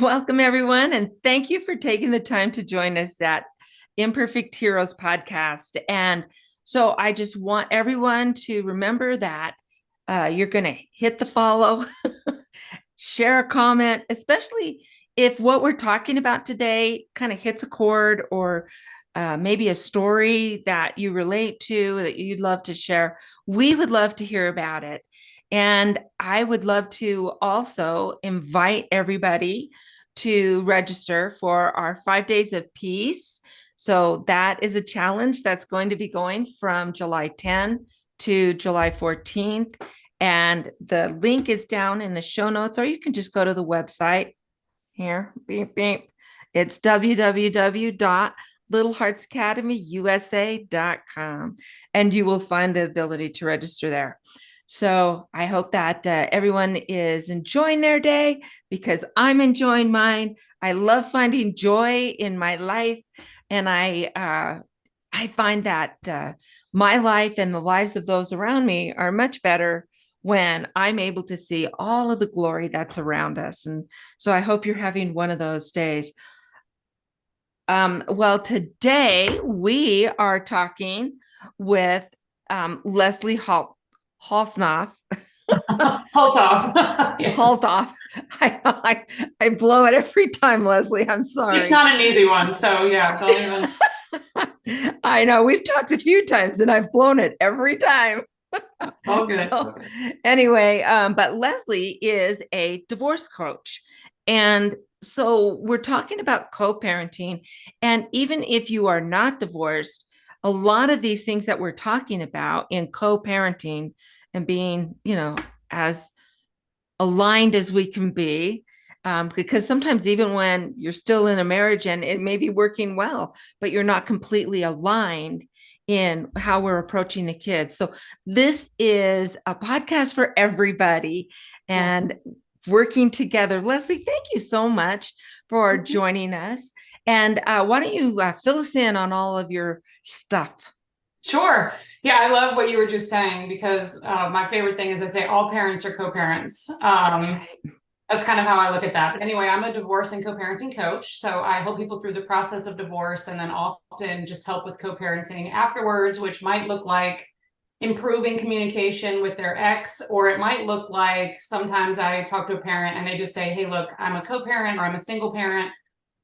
Welcome, everyone, and thank you for taking the time to join us at Imperfect Heroes podcast. And so I just want everyone to remember that you're going to hit the follow, share a comment, especially if what we're talking about today kind of hits a chord or maybe a story that you relate to that you'd love to share. We would love to hear about it. And I would love to also invite everybody to register for our 5 days of peace. So that is a challenge that's going to be going from July 10 to July 14th. And the link is down in the show notes, or you can just go to the website here. Beep, beep. It's www.littleheartsacademyusa.com, and you will find the ability to register there. So I hope that everyone is enjoying their day because I'm enjoying mine. I love finding joy in my life, and I find that my life and the lives of those around me are much better when I'm able to see all of the glory that's around us. And so I hope you're having one of those days. Well, today we are talking with Leslie Holthoff. Holthoff. Yes. Holthoff. I blow it every time, Leslie. I'm It's sorry. not an easy one. So yeah, don't even. I know we've talked a few times and I've blown it every time. All good. So anyway, but Leslie is a divorce coach. And so we're talking about co-parenting. And even if you are not divorced, a lot of these things that we're talking about in co-parenting and being, as aligned as we can be, because sometimes even when you're still in a marriage and it may be working well, but you're not completely aligned in how we're approaching the kids. So this is a podcast for everybody Yes. and working together. Leslie, thank you so much for joining us. And why don't you fill us in on all of your stuff? Sure. Yeah, I love what you were just saying because my favorite thing is I say all parents are co-parents. That's kind of how I look at that. But anyway, I'm a divorce and co-parenting coach. So I help people through the process of divorce and then often just help with co-parenting afterwards, which might look like improving communication with their ex, or it might look like sometimes I talk to a parent and they just say, hey, look, I'm a co-parent or I'm a single parent.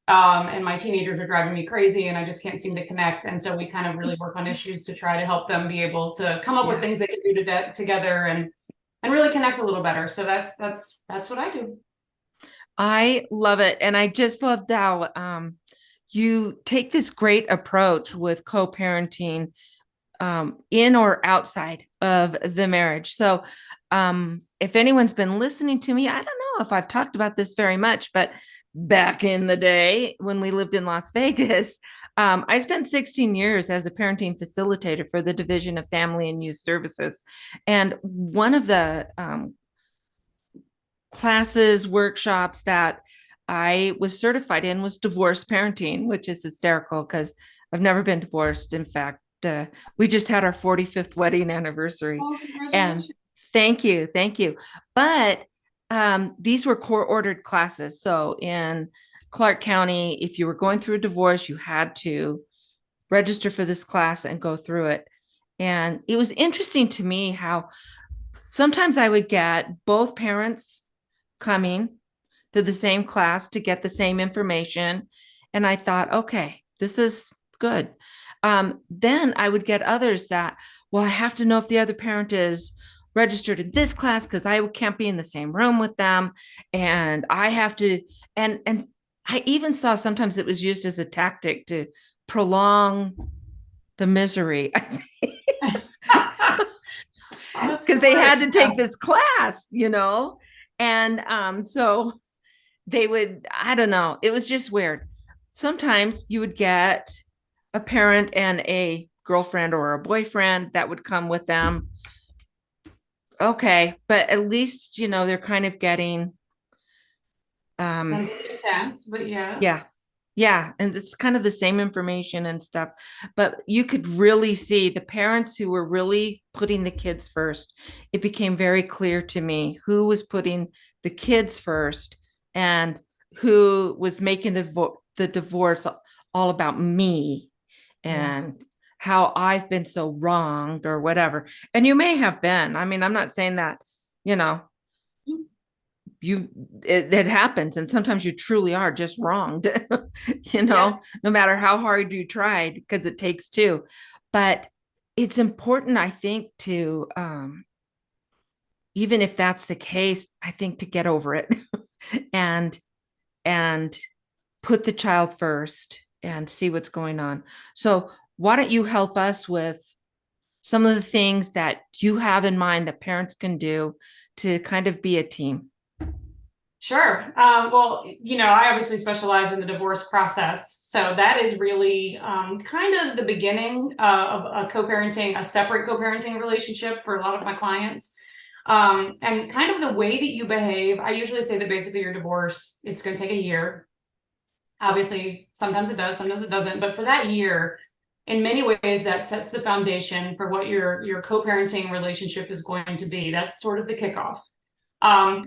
And my teenagers are driving me crazy and I just can't seem to connect. And so we kind of really work on issues to try to help them be able to come up with Yeah. things they can do together and really connect a little better. So that's what I do. I love it. And I just loved how you take this great approach with co-parenting in or outside of the marriage. So if anyone's been listening to me, I don't know if I've talked about this very much, but back in the day when we lived in Las Vegas, I spent 16 years as a parenting facilitator for the Division of Family and Youth Services. And one of the classes, workshops that I was certified in was divorce parenting, which is hysterical because I've never been divorced. In fact, we just had our 45th wedding anniversary. Oh, And congratulations. thank you, thank you. But these were court ordered classes. So in Clark County, if you were going through a divorce, you had to register for this class and go through it. And it was interesting to me how sometimes I would get both parents coming to the same class to get the same information. And I thought, okay, this is good. Then I would get others that, well, I have to know if the other parent is registered in this class because I can't be in the same room with them. And I have to, and I even saw sometimes it was used as a tactic to prolong the misery Oh, that's because the they word. had to take this class. And so they would, I don't know, it was just weird. Sometimes you would get a parent and a girlfriend or a boyfriend that would come with them. Okay, but at least, they're kind of getting, Can um, be intense, but yeah, yes. yeah. And it's kind of the same information and stuff. But you could really see the parents who were really putting the kids first. It became very clear to me who was putting the kids first and who was making the divorce all about me and how I've been so wronged or whatever. And you may have been. I mean, I'm not saying that, you know, it happens, and sometimes you truly are just wronged, Yes. no matter how hard you tried, because it takes two. But it's important, I think, to even if that's the case, I think to get over it and and put the child first and see what's going on. So why don't you help us with some of the things that you have in mind that parents can do to kind of be a team? Sure. Well, I obviously specialize in the divorce process. So that is really kind of the beginning of a co-parenting, a separate co-parenting relationship for a lot of my clients. And kind of the way that you behave, I usually say that basically your divorce, it's going to take a year. Obviously, sometimes it does, sometimes it doesn't. But for that year, in many ways, that sets the foundation for what your co-parenting relationship is going to be. That's sort of the kickoff.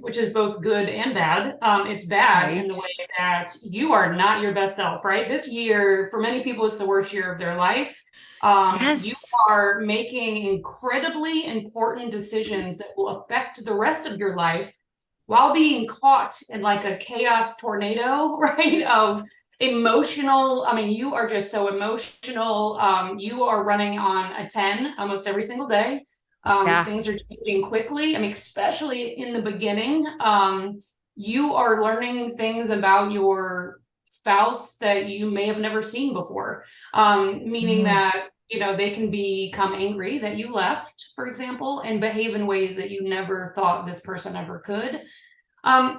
Which is both good and bad. It's bad in the way that you are not your best self, right? This year, for many people, it's the worst year of their life. You Yes. are making incredibly important decisions that will affect the rest of your life while being caught in like a chaos tornado, right? Of emotional, I mean, you are just so emotional. You are running on a 10 almost every single day. Yeah. Things are changing quickly. I mean, especially in the beginning, you are learning things about your spouse that you may have never seen before. Meaning Mhm. that, they can become angry that you left, for example, and behave in ways that you never thought this person ever could.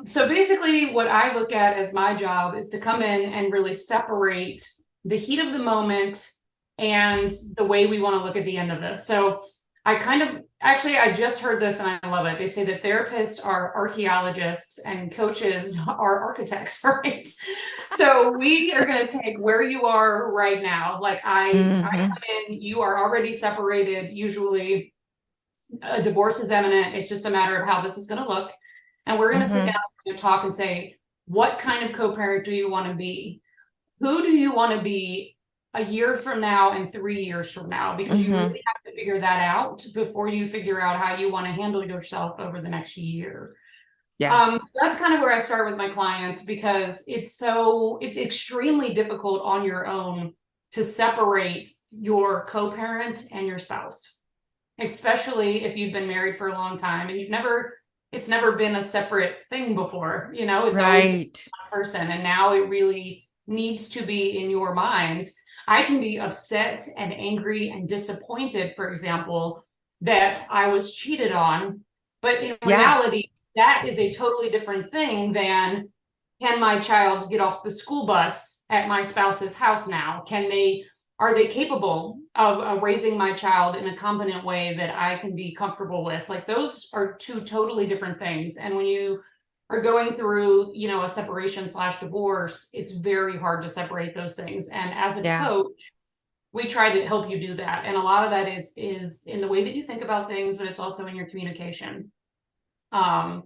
So basically what I look at as my job is to come in and really separate the heat of the moment and the way we want to look at the end of this. So I just heard this and I love it. They say that therapists are archaeologists and coaches are architects, right? So we are going to take where you are right now. Like I Mhm. come in, you are already separated. Usually a divorce is imminent. It's just a matter of how this is going to look. And we're going to sit down Mhm. and talk and say, what kind of co-parent do you want to be? Who do you want to be a year from now and 3 years from now? Because you Mhm. really have to figure that out before you figure out how you want to handle yourself over the next year. Yeah. So that's kind of where I start with my clients because it's extremely difficult on your own to separate your co-parent and your spouse, especially if you've been married for a long time and it's never been a separate thing before, it's always been Right. one person. And now it really needs to be in your mind. I can be upset and angry and disappointed, for example, that I was cheated on. But in Yeah. reality, that is a totally different thing than can my child get off the school bus at my spouse's house now? Are they capable of raising my child in a competent way that I can be comfortable with? Like those are two totally different things. And when you are going through, a separation/divorce, it's very hard to separate those things. And as a Yeah. coach, we try to help you do that. And a lot of that is in the way that you think about things, but it's also in your communication. Um,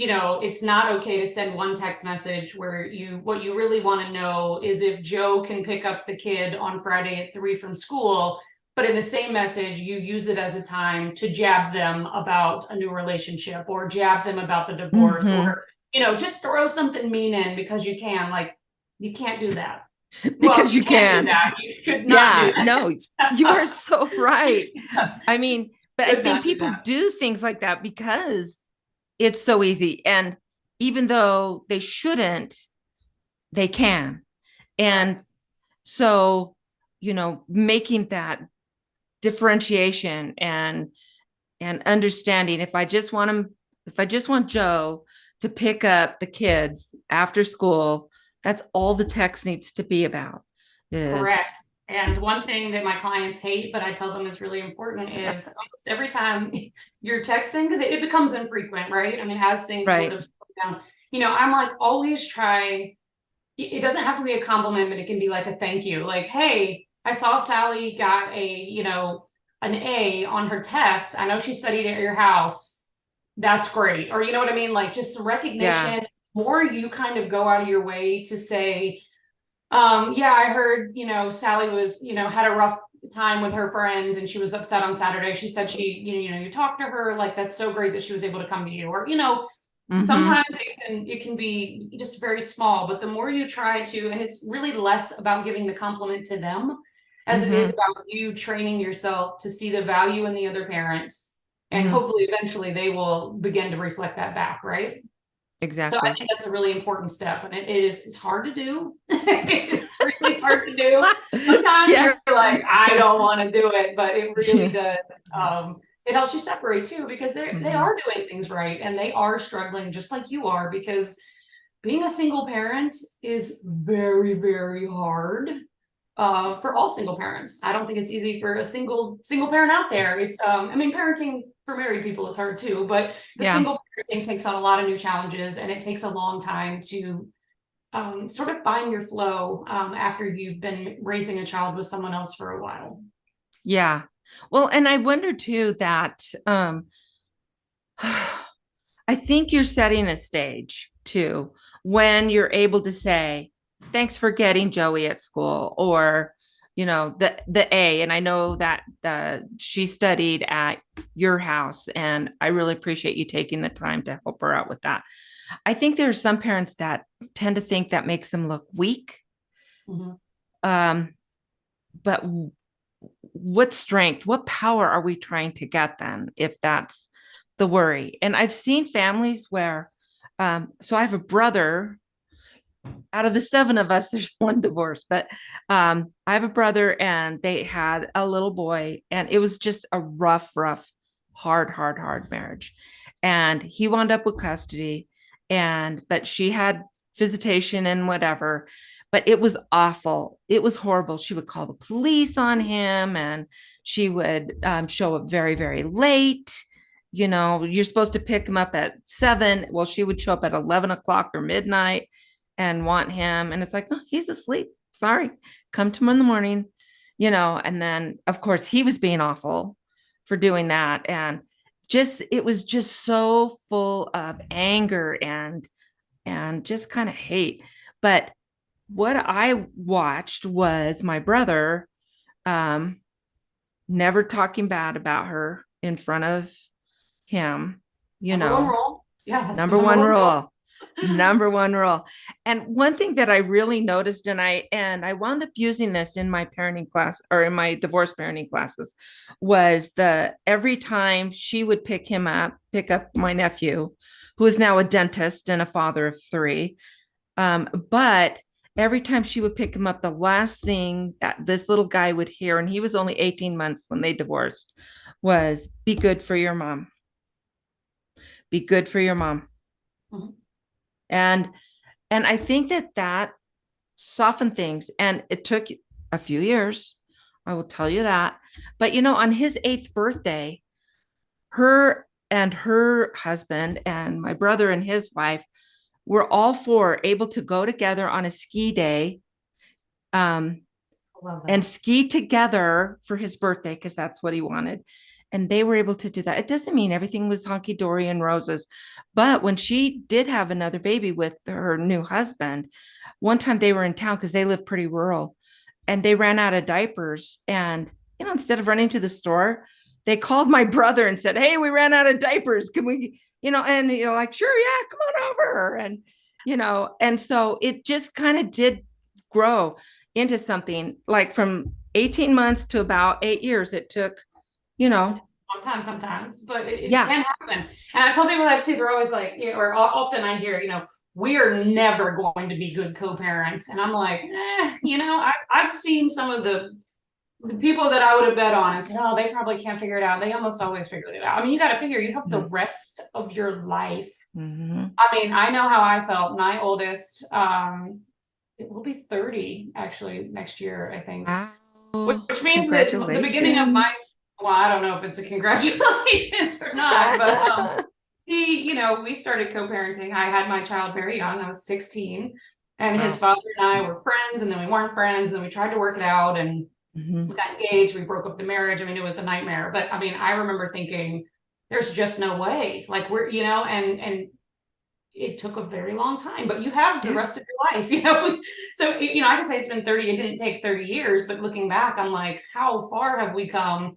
it's not okay to send one text message where what you really want to know is if Joe can pick up the kid on Friday at 3 from school, but in the same message, you use it as a time to jab them about a new relationship or jab them about the divorce or, Mhm. just throw something mean in because you can. Like, you can't do that. Well, Because you you can do can. that. You should not do Yeah. No, you are that. so right. I mean, but I Should think not do people that. do things like that because it's so easy. And even though they shouldn't, they can. And Correct. so, making that differentiation and understanding if I just want Joe to pick up the kids after school, that's all the text needs to be about is Correct. And one thing that my clients hate, but I tell them is really important is almost every time you're texting, because it becomes infrequent, right? I mean, as things sort right. of slow down, I'm like, always try, it doesn't have to be a compliment, but it can be like a thank you. Like, hey, I saw Sally got an A on her test. I know she studied at your house. That's great. Or you know what I mean? Like just some Yeah. recognition. more you kind of go out of your way to say, yeah, I heard, Sally was, had a rough time with her friend and she was upset on Saturday. She said you talked to her, like, that's so great that she was able to come to you. Or, sometimes it can be just very small, but the more you try to, and it's really less about giving the compliment to them as it is about you training yourself to see the value in the other parent. And hopefully eventually they will begin to reflect that back, right? Exactly. So I think that's a really important step, and it's hard to do. It's really hard to do. Sometimes you're like, I don't want to do it, but it really does. It helps you separate too, because they are doing things right and they are struggling just like you are, because being a single parent is very, very hard. For all single parents. I don't think it's easy for a single parent out there. It's parenting for married people is hard too, but the single parenting takes on a lot of new challenges, and it takes a long time to sort of find your flow after you've been raising a child with someone else for a while. Yeah. Well, and I wonder too that I think you're setting a stage too when you're able to say, thanks for getting Joey at school, or the A. And I know that she studied at your house, and I really appreciate you taking the time to help her out with that. I think there are some parents that tend to think that makes them look weak. But what strength, what power are we trying to get then, if that's the worry? And I've seen families where, so I have a brother. Out of the 7 of us, there's 1 divorce, but I have a brother, and they had a little boy, and it was just a rough, hard marriage. And he wound up with custody, but she had visitation and whatever, but it was awful. It was horrible. She would call the police on him, and she would show up very, very late. You're supposed to pick him up at 7. Well, she would show up at 11 o'clock or midnight and want him. And it's like, no, he's asleep. Sorry. Come to him in the morning, and then of course he was being awful for doing that. And it was just so full of anger and just kind of hate. But what I watched was my brother never talking bad about her in front of him, Number 1 rule. Yeah. Number one rule. Number 1 rule. And one thing that I really noticed, and I wound up using this in my parenting class, or in my divorce parenting classes, was every time she would pick up my nephew, who is now a dentist and a father of 3. But every time she would pick him up, the last thing that this little guy would hear, and he was only 18 months when they divorced, was, be good for your mom. Be good for your mom. And I think that softened things, and it took a few years, I will tell you that. But on his 8th birthday, her and her husband and my brother and his wife were all 4 able to go together on a ski day, and ski together for his birthday, because that's what he wanted. And they were able to do that. It doesn't mean everything was hunky-dory and roses, but when she did have another baby with her new husband, one time they were in town, because they live pretty rural, and they ran out of diapers. And instead of running to the store, they called my brother and said, hey, we ran out of diapers, can we, and like, sure, yeah, come on over. And and so it just kind of did grow into something. Like from 18 months to about 8 years it took. Long time sometimes, but it can happen. And I tell people that too. They're always like, or often I hear, we are never going to be good co-parents. And I'm like, I've seen some of the people that I would have bet on and said, oh, they probably can't figure it out. They almost always figured it out. I mean, you got to figure you have the rest of your life. I mean, I know how I felt. My oldest, it will be 30 actually next year, I think. Wow. Which means that the beginning of my, well, I don't know if it's a congratulations or not, but we started co-parenting. I had my child very young. I was 16, and his father and I were friends, and then we weren't friends, and then we tried to work it out, and we got engaged. We broke up the marriage. I mean, it was a nightmare. But I mean, I remember thinking, there's just no way. Like, we're, and it took a very long time, but you have the rest of your life, you know? So, you know, I can say it's been 30, it didn't take 30 years, but looking back, I'm like, how far have we come,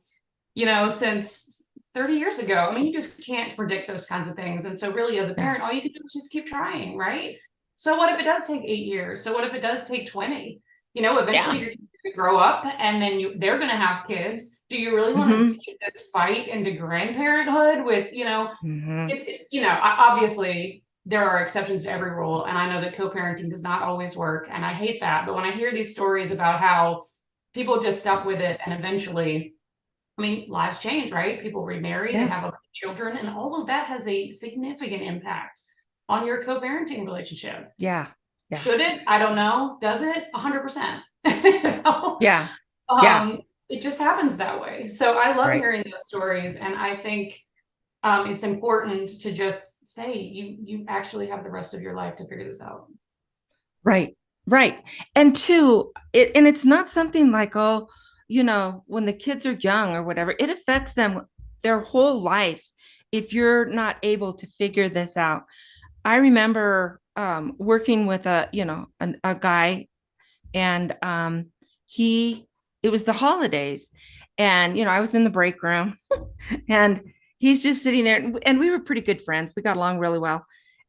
you know, since 30 years ago? I mean, you just can't predict those kinds of things. And so really as a Yeah. parent, all you can do is just keep trying, right? So what if it does take 8 years? So what if it does take 20? You know, eventually Yeah. you're gonna grow up and then they're gonna have kids. Do you really want to Hmm. take this fight into grandparenthood with, you know, Hmm. you know, obviously there are exceptions to every rule. And I know that co-parenting does not always work. And I hate that. But when I hear these stories about how people just stuck with it and eventually, I mean, lives change, right? People remarry, they Yeah. have children, and all of that has a significant impact on your co-parenting relationship. Yeah. Yeah. Should it? I don't know. Does it? 100%. You know? Yeah. Yeah. It just happens that way. So I love Right. hearing those stories, and I think it's important to just say you actually have the rest of your life to figure this out. Right. Right. And two, it's not something like, oh, you know, when the kids are young or whatever, it affects them their whole life if you're not able to figure this out. I remember working with a guy, and he it was the holidays, and I was in the break room, and he's just sitting there, and we were pretty good friends. We got along really well,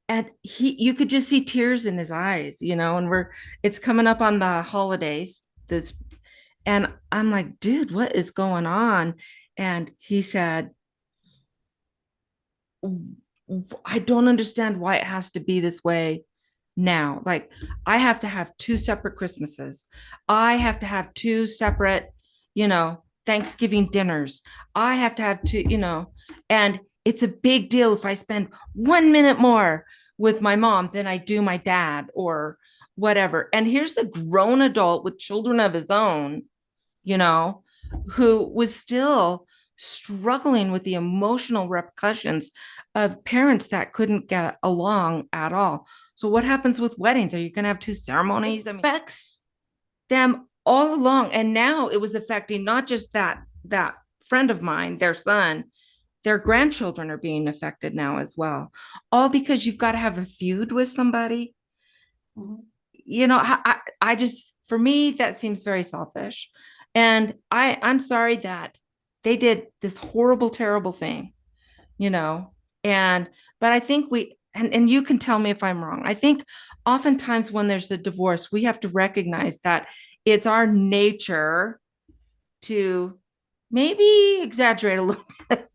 and you could just see tears in his eyes, and it's coming up on the holidays, this, and I'm like, dude, what is going on? And he said, I don't understand why it has to be this way now. Like, I have to have two separate Christmases. I have to have two separate, Thanksgiving dinners. I have to have two, and it's a big deal if I spend 1 minute more with my mom than I do my dad or whatever. And here's the grown adult with children of his own, you know, who was still struggling with the emotional repercussions of parents that couldn't get along at all. So what happens with weddings? Are you going to have two ceremonies? I mean, it affects them all along. And now it was affecting not just that friend of mine, their son, their grandchildren are being affected now as well. All because you've got to have a feud with somebody. Mm-hmm. I just, for me, that seems very selfish. And I'm sorry that they did this horrible, terrible thing, you know, and, but I think and you can tell me if I'm wrong. I think oftentimes when there's a divorce, we have to recognize that it's our nature to maybe exaggerate a little bit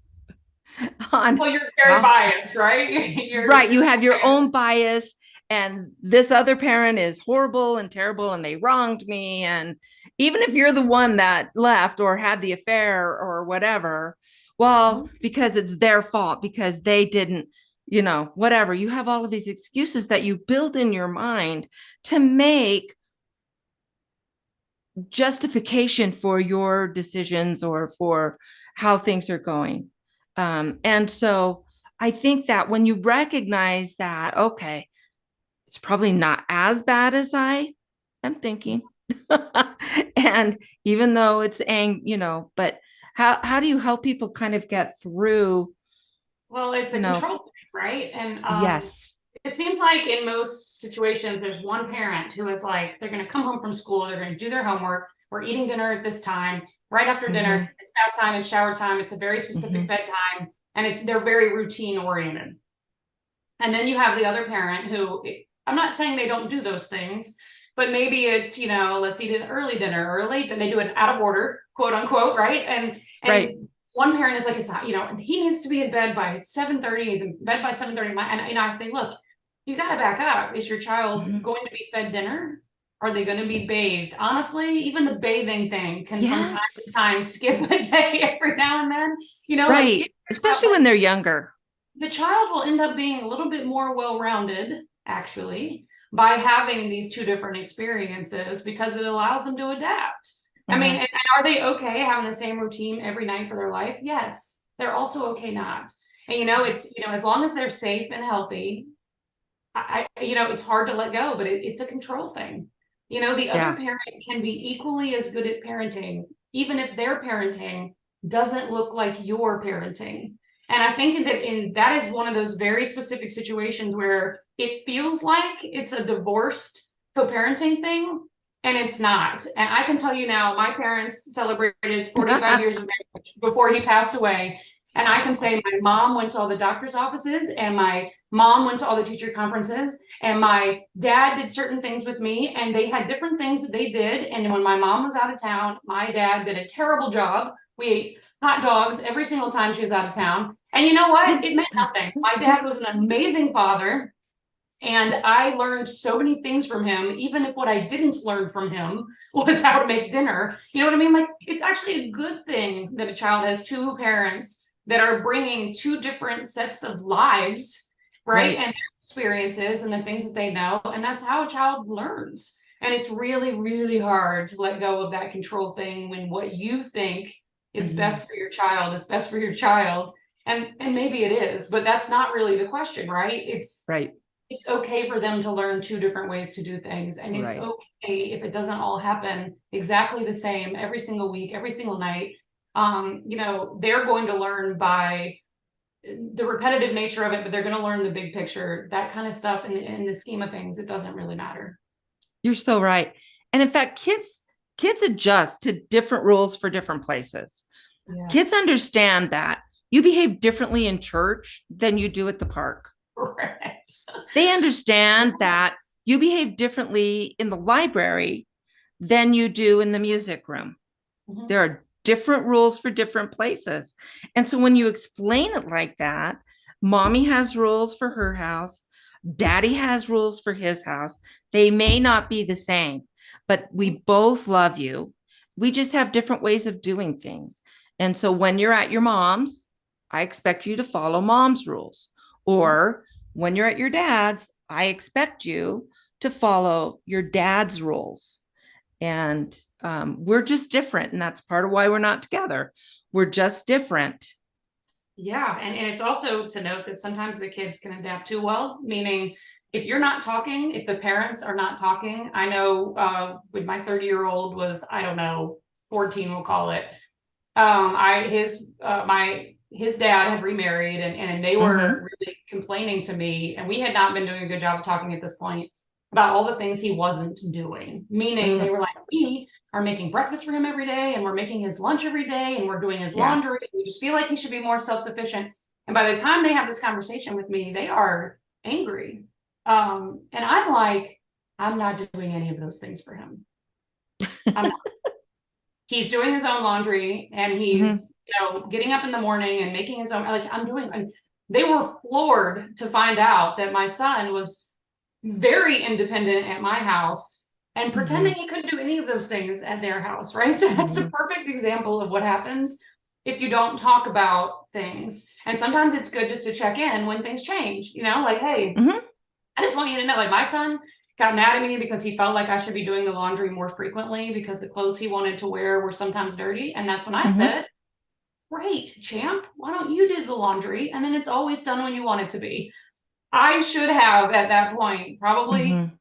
on Well, you're very how. biased, right? Right. You have your own biased. bias, and this other parent is horrible and terrible, and they wronged me. And even if you're the one that left or had the affair or whatever, Mhm. well, because it's their fault, because they didn't, whatever. You have all of these excuses that you build in your mind to make justification for your decisions or for how things are going. And so I think that when you recognize that, okay, it's probably not as bad as I am thinking. And even though but how do you help people kind of get through, Well, it's you a know, control thing, right? And yes. it seems like in most situations, there's one parent who is like, they're going to come home from school, they're going to do their homework. We're eating dinner at this time. Right after dinner, Mm-hmm, it's bath time and shower time. It's a very specific mm-hmm. bedtime, and they're very routine oriented. And then you have the other parent who, I'm not saying they don't do those things, but maybe it's, let's eat an early dinner or a late dinner. They do it out of order, quote unquote, right? And Right. one parent is like, it's not, he needs to be in bed by 7:30. He's in bed by 7:30. And I say, look, you got to back up. Is your child Mm-hmm. going to be fed dinner? Are they going to be bathed? Honestly, even the bathing thing can from time to Yes. time skip a day every now and then. Right. Especially when they're younger. The child will end up being a little bit more well-rounded, actually, by having these two different experiences because it allows them to adapt. I mean, Mm-hmm. and are they okay having the same routine every night for their life? Yes. They're also okay not. And it's as long as they're safe and healthy, it's hard to let go, but it's a control thing. The other Yeah. parent can be equally as good at parenting, even if their parenting doesn't look like your parenting. And I think that is one of those very specific situations where it feels like it's a divorced co-parenting thing, and it's not. And I can tell you now, my parents celebrated 45 years of marriage before he passed away. And I can say my mom went to all the doctor's offices, and my mom went to all the teacher conferences, and my dad did certain things with me, and they had different things that they did. And when my mom was out of town, my dad did a terrible job. We ate hot dogs every single time she was out of town. And you know what? It meant nothing. My dad was an amazing father. And I learned so many things from him, even if what I didn't learn from him was how to make dinner. You know what I mean? Like, it's actually a good thing that a child has two parents that are bringing two different sets of lives, right? And experiences and the things that they know. And that's how a child learns. And it's really, really hard to let go of that control thing when what you think is best for your child is best for your child. And maybe it is, but that's not really the question, right? It's okay for them to learn two different ways to do things. And it's okay if it doesn't all happen exactly the same every single week, every single night. You know, they're going to learn by the repetitive nature of it, but they're going to learn the big picture, that kind of stuff. In the scheme of things, it doesn't really matter. You're so right. And in fact, kids adjust to different rules for different places. Yes. Kids understand that you behave differently in church than you do at the park. Correct. They understand that you behave differently in the library than you do in the music room. There are different rules for different places. And so when you explain it like that, mommy has rules for her house, daddy has rules for his house. They may not be the same, but we both love you. We just have different ways of doing things. And so when you're at your mom's, I expect you to follow mom's rules. Or when you're at your dad's, I expect you to follow your dad's rules. And we're just different. And that's part of why we're not together. We're just different. Yeah. And it's also to note that sometimes the kids can adapt too well, meaning if you're not talking, if the parents are not talking, I know when my 30-year-old was, I don't know, 14, we'll call it. His dad had remarried, and they were really complaining to me, and we had not been doing a good job of talking at this point about all the things he wasn't doing. Meaning they were like, we are making breakfast for him every day, and we're making his lunch every day, and we're doing his laundry. We just feel like he should be more self-sufficient. And by the time they have this conversation with me, they are angry. And I'm like, I'm not doing any of those things for him. I'm not. He's doing his own laundry, and he's getting up in the morning and making his own, like I'm doing. And they were floored to find out that my son was very independent at my house and pretending he couldn't do any of those things at their house, right? So that's a perfect example of what happens if you don't talk about things. And sometimes it's good just to check in when things change, like, hey, I just want you to know, like, my son got mad at me because he felt like I should be doing the laundry more frequently because the clothes he wanted to wear were sometimes dirty. And that's when I said, great, champ, why don't you do the laundry? And then it's always done when you want it to be. I should have at that point probably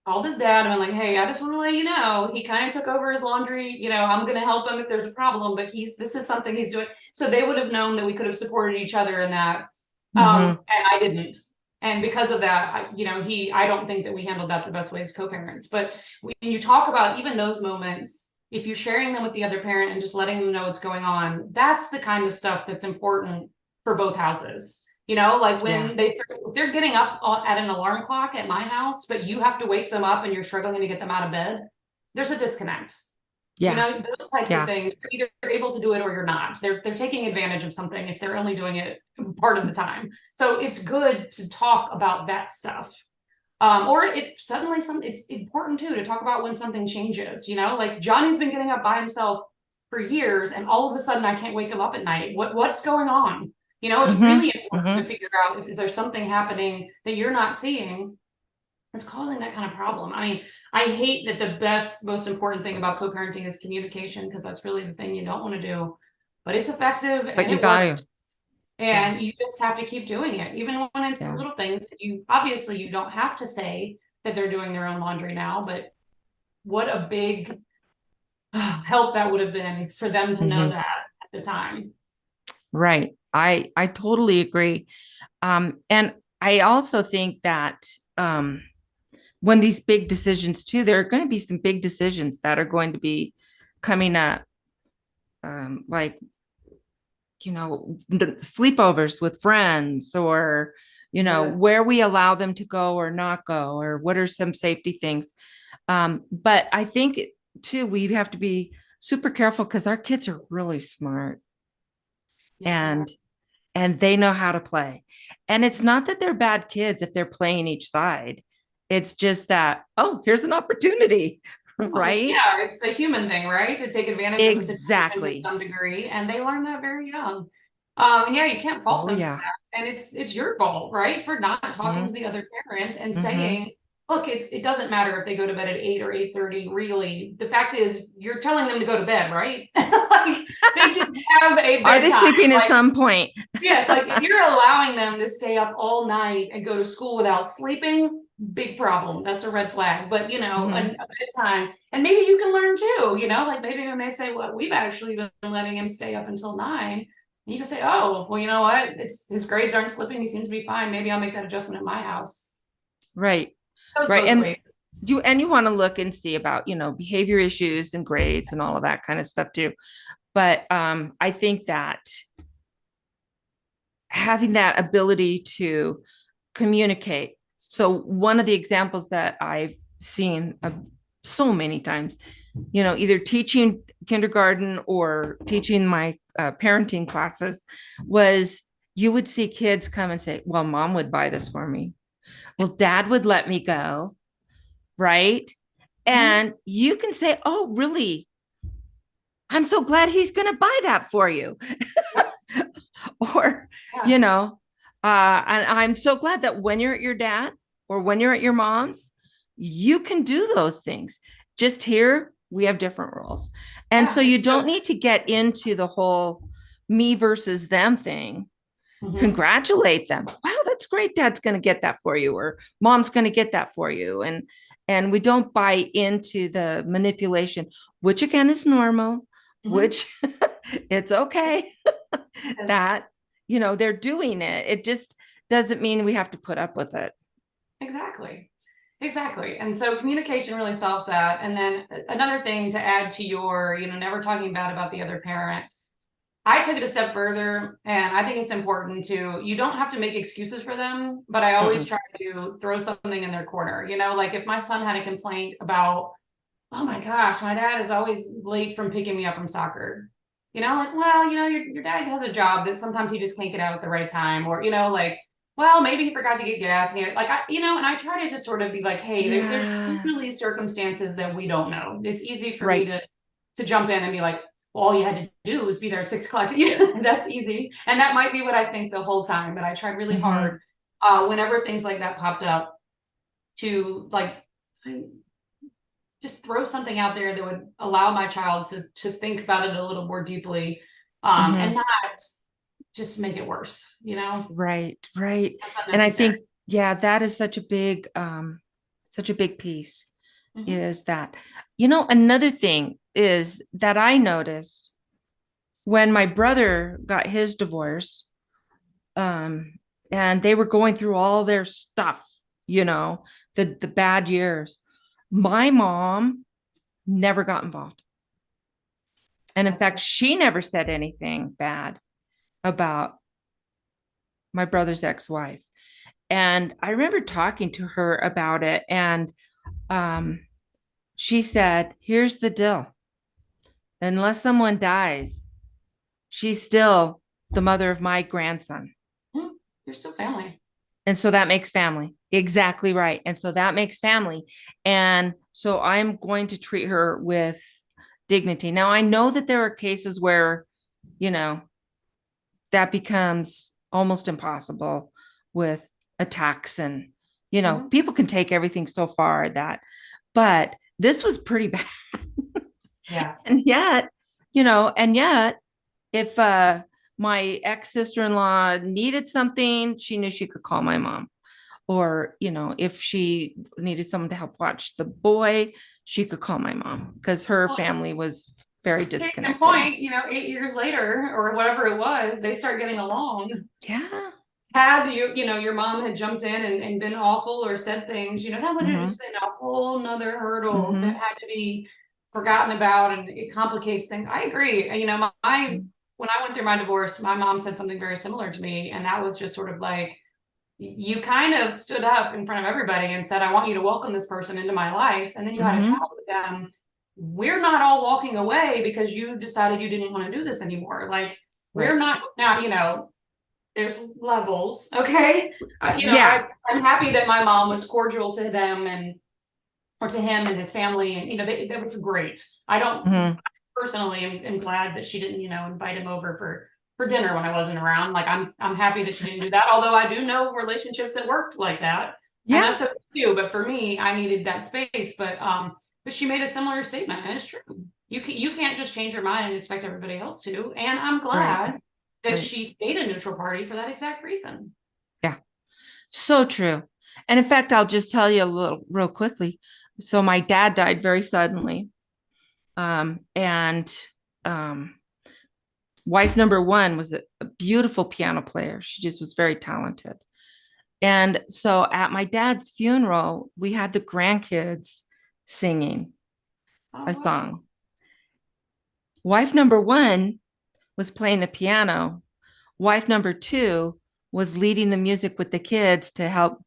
called his dad and been like, hey, I just want to let you know, he kind of took over his laundry. I'm going to help him if there's a problem, but this is something he's doing. So they would have known that we could have supported each other in that. And I didn't. And because of that, I don't think that we handled that the best way as co-parents. But when you talk about even those moments, if you're sharing them with the other parent and just letting them know what's going on, that's the kind of stuff that's important for both houses. Like when they're getting up at an alarm clock at my house, but you have to wake them up and you're struggling to get them out of bed, there's a disconnect. Those types of things, you're either able to do it or you're not. They're taking advantage of something if they're only doing it part of the time. So it's good to talk about that stuff. Or if suddenly it's important too to talk about when something changes, like Johnny's been getting up by himself for years and all of a sudden I can't wake him up at night. What's going on? It's really important to figure out if there's something happening that you're not seeing that's causing that kind of problem. I mean, I hate that the most important thing about co-parenting is communication, because that's really the thing you don't want to do, but it's effective. But you got to. And you just have to keep doing it, even when it's the little things that you don't have to say that they're doing their own laundry now, but what a big help that would have been for them to know that at the time. Right. I totally agree. And I also think that when these big decisions too, there are going to be some big decisions that are going to be coming up, like, the sleepovers with friends, or, Yes. where we allow them to go or not go, or what are some safety things. But I think too, we have to be super careful because our kids are really smart, Yes, they are. and they know how to play. And it's not that they're bad kids if they're playing each side. It's just that, oh, here's an opportunity, Oh, right? yeah, it's a human thing, right? To take advantage of a situation to Exactly. some degree, and they learn that very young. And yeah, you can't fault Oh, them for yeah. that, and it's your fault, right, for not talking to Mm-hmm. the other parent and Mm-hmm. saying, "Look, it doesn't matter if they go to bed at 8 or 8:30. Really, the fact is, you're telling them to go to bed, right? Like they do have a Are they bedtime. sleeping at Like some point? yes, like if you're allowing them to stay up all night and go to school without sleeping, big problem. That's a red flag. But Mm-hmm. a bedtime, and maybe you can learn too. Like maybe when they say, "Well, we've actually been letting him stay up until 9," you can say, "Oh, well, you know what? It's his grades aren't slipping. He seems to be fine. Maybe I'll make that adjustment at my house." Right. Goes Right. both ways. You want to look and see about, behavior issues and grades and all of that kind of stuff too. But I think that having that ability to communicate. So one of the examples that I've seen so many times, either teaching kindergarten or teaching my parenting classes, was you would see kids come and say, well, mom would buy this for me. Well, dad would let me go. Right. Mhm. And you can say, oh, really? I'm so glad he's going to buy that for you. Yep. Or, Yeah. you know, and I'm so glad that when you're at your dad's or when you're at your mom's, you can do those things. Just here, we have different rules. And so Yeah. you don't need to get into the whole me versus them thing. Mhm. Congratulate them. Wow, that's great. Dad's going to get that for you, or mom's going to get that for you. And we don't buy into the manipulation, which again is normal, Mhm. which it's okay Yes. that they're doing it. It just doesn't mean we have to put up with it. Exactly. Exactly. And so communication really solves that. And then another thing to add to your, never talking bad about the other parent. I took it a step further, and I think it's important to, you don't have to make excuses for them, but I always Mm-mm. try to throw something in their corner. Like if my son had a complaint about, oh my gosh, my dad is always late from picking me up from soccer. Like, well, your dad has a job that sometimes he just can't get out at the right time, or, like, well, maybe he forgot to get gas. Like, and I try to just sort of be like, hey, there's Yeah. usually circumstances that we don't know. It's easy for me Right. to jump in and be like, well, all you had to do was be there at 6 o'clock. That's easy. And that might be what I think the whole time, but I tried really Mm-hmm. hard whenever things like that popped up to like just throw something out there that would allow my child to think about it a little more deeply, and Mm-hmm. not just make it worse. Right. Right. That's And I unnecessary. think, yeah, that is such a big piece, Mhm. is that, another thing is that I noticed when my brother got his divorce, um, and they were going through all their stuff, the bad years. My mom never got involved. And in That's fact, good. she never said anything bad about my brother's ex-wife. And I remember talking to her about it. And um, she said, here's the deal. Unless someone dies, she's still the mother of my grandson. Mhm. You're still family. And so that makes family. Exactly right. And so that makes family. And so I'm going to treat her with dignity. Now, I know that there are cases where, you know, that becomes almost impossible with attacks, and, Mhm. people can take everything so far that, but this was pretty bad. Yeah. And yet, and yet, if my ex sister-in-law needed something, she knew she could call my mom. Or, if she needed someone to help watch the boy, she could call my mom because her Well, family was very case in disconnected. point, 8 years later or whatever it was, they start getting along. Yeah. had your mom had jumped in and been awful or said things, that would have just been a whole nother hurdle that had to be forgotten about, and it complicates things. I agree. My when I went through my divorce, my mom said something very similar to me, and that was just sort of like, you kind of stood up in front of everybody and said, I want you to welcome this person into my life, and then you had a child with them. We're not all walking away because you decided you didn't want to do this anymore. Like, we're not now, there's levels. Okay. I'm happy that my mom was cordial to them or to him and his family. And, that was great. I don't personally am glad that she didn't, invite him over for dinner when I wasn't around. Like, I'm happy that she didn't do that. Although I do know relationships that worked like that. Yeah. And that's okay too. But for me, I needed that space. But she made a similar statement, and it's true. You can't just change your mind and expect everybody else to. And I'm glad that she stayed a neutral party for that exact reason. Yeah, so true. And in fact, I'll just tell you real quickly. So my dad died very suddenly. And wife number one was a beautiful piano player. She just was very talented. And so at my dad's funeral, we had the grandkids singing a song. Wife number one was playing the piano. Wife number two was leading the music with the kids to help,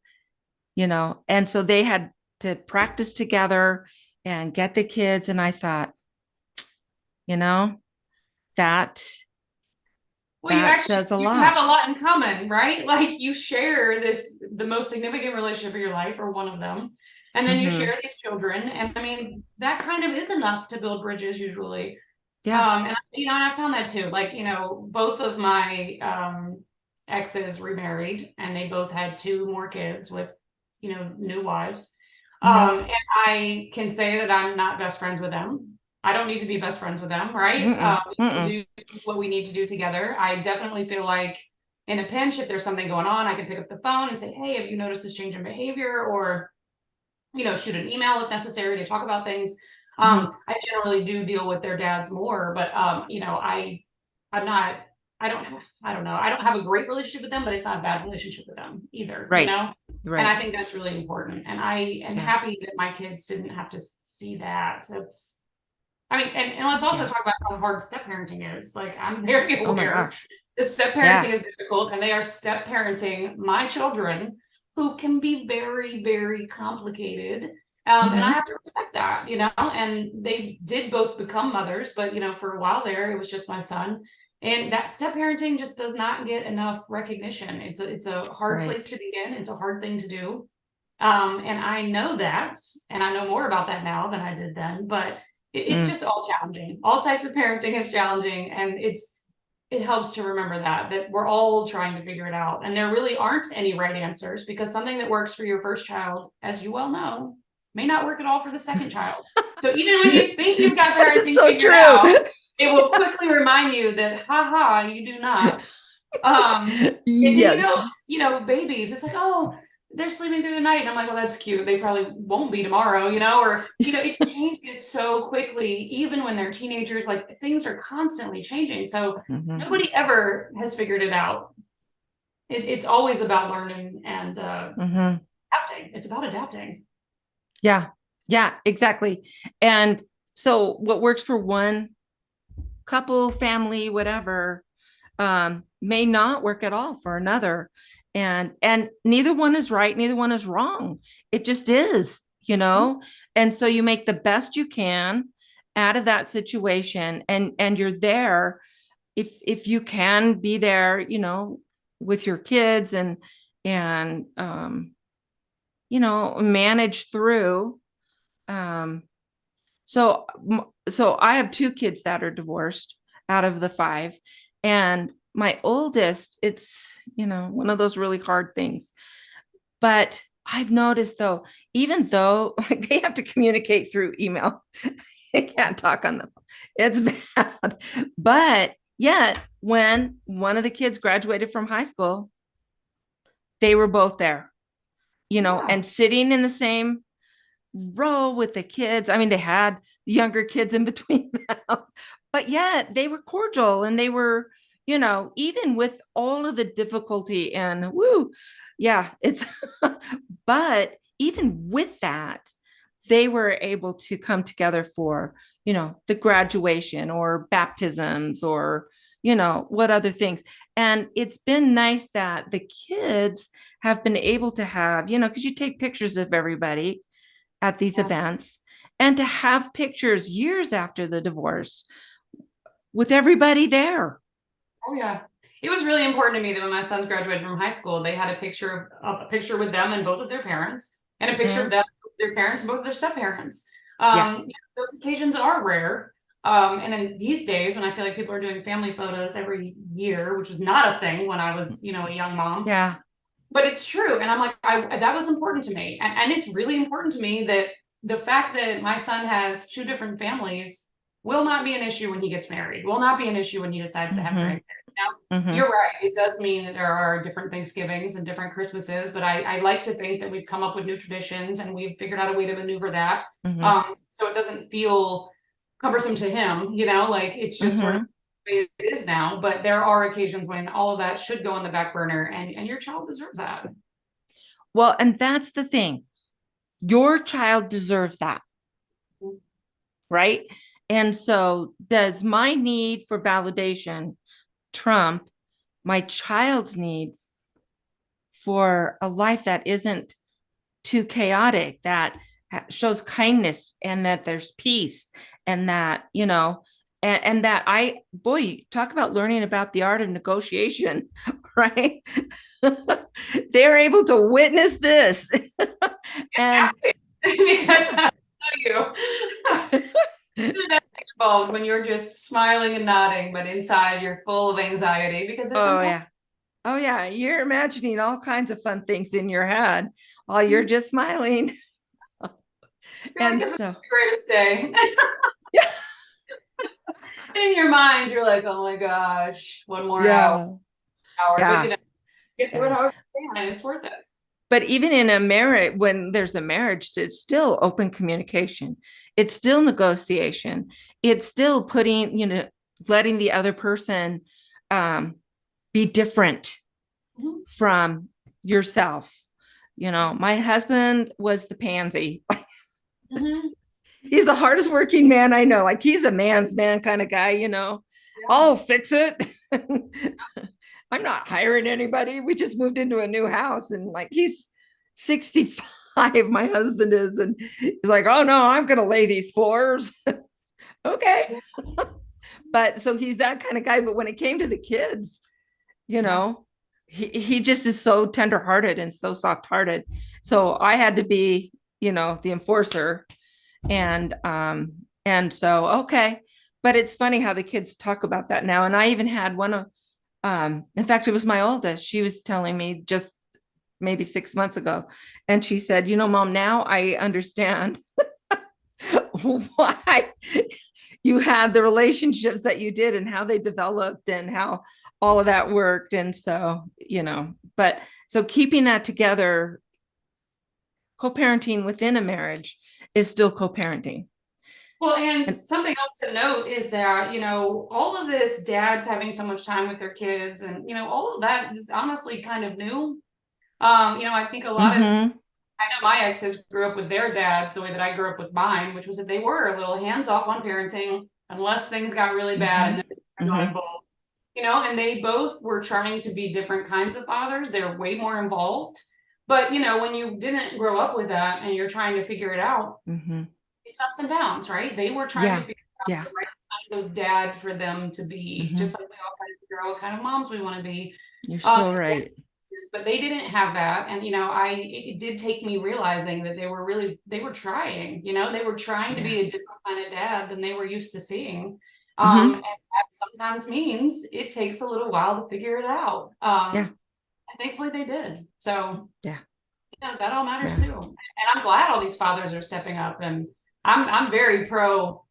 and so they had to practice together and get the kids. And I thought, that says a lot. You have a lot in common, right? Like, you share the most significant relationship of your life, or one of them. And then you share these children. And I mean, that kind of is enough to build bridges usually. Yeah. And I found that too. Like, both of my exes remarried, and they both had 2 more kids with, new wives. And I can say that I'm not best friends with them. I don't need to be best friends with them, right? We do what we need to do together. I definitely feel like in a pinch, if there's something going on, I can pick up the phone and say, hey, have you noticed this change in behavior? Or, shoot an email if necessary to talk about things. I generally do deal with their dads more, but I don't have a great relationship with them, but it's not a bad relationship with them either. Right. And I think that's really important. And I am happy that my kids didn't have to see that. And let's also talk about how hard step parenting is. Like, I'm very aware the step parenting is difficult, and they are step parenting my children, who can be very, very complicated. And I have to respect that, and they did both become mothers, but, for a while there, it was just my son. And that step parenting just does not get enough recognition. It's a hard place to be in. It's a hard thing to do. And I know that, and I know more about that now than I did then, but it's just all challenging. All types of parenting is challenging. And it helps to remember that we're all trying to figure it out. And there really aren't any right answers, because something that works for your first child, as you well know, may not work at all for the second child. So even when you think you've got parenting figured out, it will quickly remind you that, you do not. Yes. Babies, it's like, oh, they're sleeping through the night. And I'm like, well, that's cute. They probably won't be tomorrow, or, it changes so quickly, even when they're teenagers. Like, things are constantly changing. So nobody ever has figured it out. It's always about learning and adapting. It's about adapting. Yeah. Yeah, exactly. And so what works for one couple, family, whatever, may not work at all for another. And neither one is right, neither one is wrong. It just is, and so you make the best you can out of that situation, and you're there if you can be there, with your kids, and manage through. So I have 2 kids that are divorced out of the 5, and my oldest, it's, one of those really hard things. But I've noticed, though, even though they have to communicate through email, they can't talk on the phone. It's bad. But yet, when one of the kids graduated from high school, they were both there, and sitting in the same row with the kids. I mean, they had younger kids in between them, but yet they were cordial, and they were, even with all of the difficulty and woo, yeah, it's, but even with that, they were able to come together for, the graduation or baptisms or, what other things. And it's been nice that the kids have been able to have, because you take pictures of everybody at these Yeah. events, and to have pictures years after the divorce with everybody there. Oh yeah. It was really important to me that when my sons graduated from high school, they had a picture with them and both of their parents, and a picture of Mhm. them, their parents, and both of their step parents. Yeah. Those occasions are rare. And in these days, when I feel like people are doing family photos every year, which was not a thing when I was, a young mom, Yeah. but it's true. And I'm like, that was important to me. And it's really important to me that the fact that my son has two different families will not be an issue when he gets married, will not be an issue when he decides to have Hmm. grandkids. Now, Hmm. you're right. It does mean that there are different Thanksgivings and different Christmases, but I like to think that we've come up with new traditions and we've figured out a way to maneuver that. Hmm. So it doesn't feel cumbersome to him, like it's just sort of Hmm. the way it is now. But there are occasions when all of that should go on the back burner, and your child deserves that. Well, and that's the thing. Your child deserves that, right? And so, does my need for validation trump my child's need for a life that isn't too chaotic, that shows kindness and that there's peace and that, and that boy, talk about learning about the art of negotiation, right? They're able to witness this. And Because I tell you, that's involved when you're just smiling and nodding, but inside you're full of anxiety because it's oh, important. yeah. Oh, yeah. You're imagining all kinds of fun things in your head while you're just smiling. You're like, And this is so, the greatest day. yeah. In your mind, you're like, oh my gosh, one more hour, Yeah. but Yeah. get through it Yeah. however you can, and it's worth it. But even in a marriage, when there's a marriage, it's still open communication. It's still negotiation. It's still putting, letting the other person um, be different Mhm. from yourself. My husband was the pansy. Mhm. He's the hardest working man I know. Like, he's a man's man kind of guy. Yeah. I'll fix it. I'm not hiring anybody. We just moved into a new house, and like, he's 65, my husband is, and he's like, oh no, I'm gonna lay these floors. Okay. But so he's that kind of guy. But when it came to the kids, you Yeah. know, he just is so tenderhearted and so soft-hearted. So I had to be, the enforcer. And so, okay. But it's funny how the kids talk about that now. And I even had one of in fact, it was my oldest. She was telling me just maybe 6 months ago. And she said, Mom, now I understand why you had the relationships that you did and how they developed and how all of that worked. And so, but so keeping that together, co-parenting within a marriage is still co-parenting. Well, and And something else to note is that, all of this dads having so much time with their kids and, all of that is honestly kind of new. I think a lot of, mm-hmm, I know my exes grew up with their dads the way that I grew up with mine, which was that they were a little hands off on parenting unless things got really bad mm-hmm, and then they got mm-hmm, involved. And they both were trying to be different kinds of fathers. They're way more involved. But, when you didn't grow up with that and you're trying to figure it out, mm-hmm. it's ups and downs, right? They were trying to Yeah. figure out Yeah. the right kind of dad for them to be, Mm-hmm. just like we all try to figure out what kind of moms we want to be. You're Um, so right. but they didn't have that. And, it did take me realizing that they were trying, they were trying to Yeah. be a different kind of dad than they were used to seeing. Mm-hmm. And that sometimes means it takes a little while to figure it out. Yeah. And thankfully they did. So, Yeah. that all matters Yeah. too. And I'm glad all these fathers are stepping up, and I'm very pro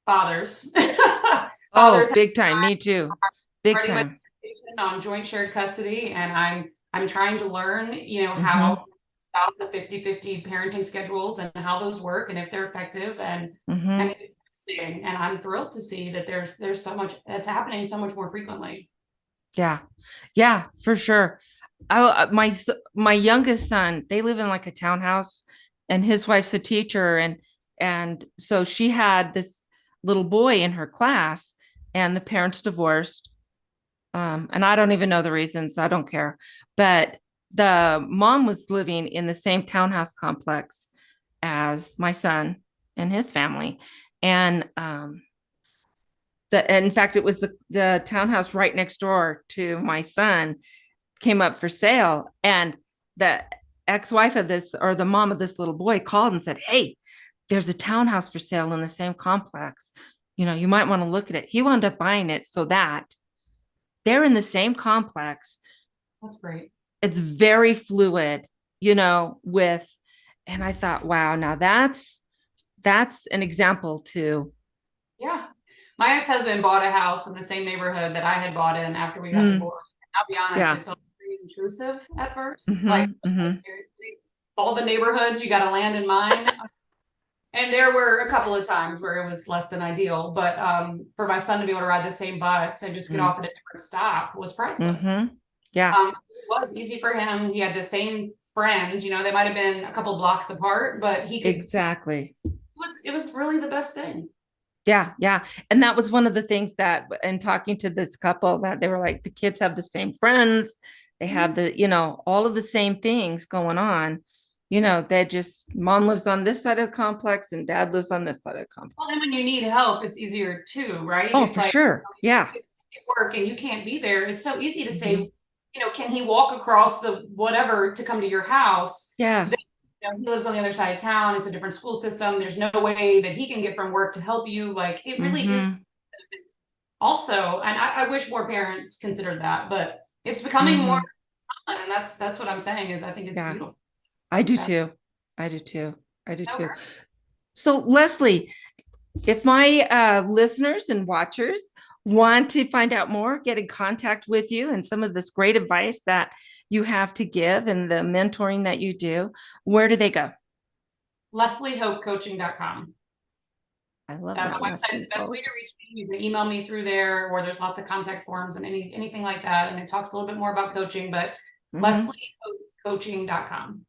fathers. Oh, Fathers have big time. Me too. Big already time. legislation on joint shared custody, and I'm trying to learn, Mm-hmm. how about the 50-50 parenting schedules and how those work and if they're effective, and Mm-hmm. it's fascinating. And I'm thrilled to see that there's so much that's happening so much more frequently. Yeah. Yeah, for sure. My youngest son, they live in like a townhouse, and his wife's a teacher, and so she had this little boy in her class, and the parents divorced. And I don't even know the reasons. I don't care. But the mom was living in the same townhouse complex as my son and his family. And in fact, it was the townhouse right next door to my son came up for sale. And the ex-wife of this, or the mom of this little boy, called and said, "Hey, there's a townhouse for sale in the same complex. You might want to look at it." He wound up buying it so that they're in the same complex. That's great. It's very fluid, with, and I thought, wow, now that's an example too. Yeah. My ex-husband bought a house in the same neighborhood that I had bought in after we got Mm, divorced. I'll be honest, yeah. it felt pretty intrusive at first. Like, Mm-hmm, it's like mm-hmm. seriously, all the neighborhoods, you got to land in mine. And there were a couple of times where it was less than ideal, but for my son to be able to ride the same bus and just get off at a different stop was priceless. Mm-hmm. Yeah, It was easy for him. He had the same friends, they might have been a couple blocks apart, but exactly. it was really the best thing. Yeah, yeah. And that was one of the things that, in talking to this couple, that they were like, the kids have the same friends. They have all of the same things going on. They just, mom lives on this side of the complex and dad lives on this side of the Well, complex. then when you need help, it's easier too, right? Oh, It's for like sure. Yeah. if you work and you can't be there, it's so easy to Mm-hmm. say, can he walk across the whatever to come to your house? Yeah. Then, he lives on the other side of town. It's a different school system. There's no way that he can get from work to help you. Like it really is Mm-hmm. also, and I wish more parents considered that, but it's becoming more Mm-hmm. common, and that's what I'm saying is I think it's Yeah. beautiful. I do too. I do too. I do too. Okay. So, Leslie, if my listeners and watchers want to find out more, get in contact with you and some of this great advice that you have to give and the mentoring that you do, where do they go? LeslieHopeCoaching.com. I love My that, website's Leslie the best way Hope. to reach me. You can email me through there, or there's lots of contact forms and anything like that. And it talks a little bit more about coaching, but Mm-hmm. LeslieCoaching.com.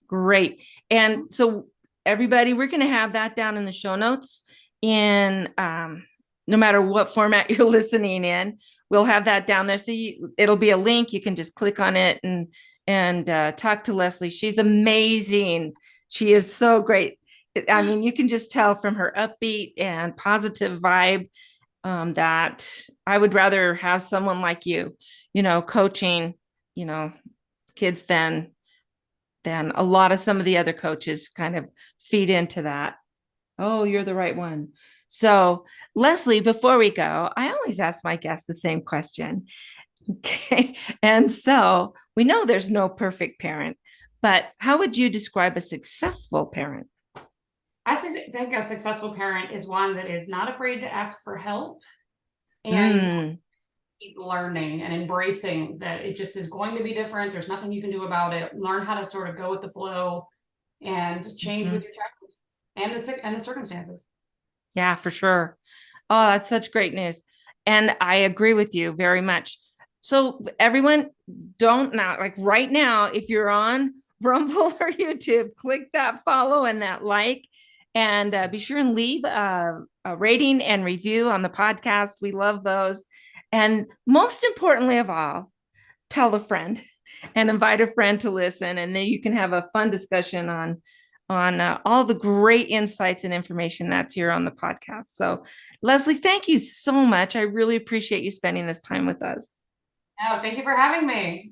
Great. And so, everybody, we're going to have that down in the show notes. In no matter what format you're listening in, we'll have that down there. So it'll be a link. You can just click on it and talk to Leslie. She's amazing. She is so great. I mean, you can just tell from her upbeat and positive vibe, that I would rather have someone like you, coaching, you know, kids than a lot of some of the other coaches kind of feed into that. Oh, you're the right one. So, Leslie, before we go, I always ask my guests the same question. Okay. And so we know there's no perfect parent, but how would you describe a successful parent? I think a successful parent is one that is not afraid to ask for help and Mm, keep learning and embracing that it just is going to be different. There's nothing you can do about it. Learn how to sort of go with the flow and change with mhm. your child and the circumstances. Yeah, for sure. Oh, that's such great news. And I agree with you very much. So, everyone, don't now, like right now, if you're on Rumble or YouTube, click that follow and that like, and be sure and leave a rating and review on the podcast. We love those. And most importantly of all, tell a friend and invite a friend to listen, and then you can have a fun discussion on all the great insights and information that's here on the podcast. So, Leslie, thank you so much. I really appreciate you spending this time with us. No, thank you for having me.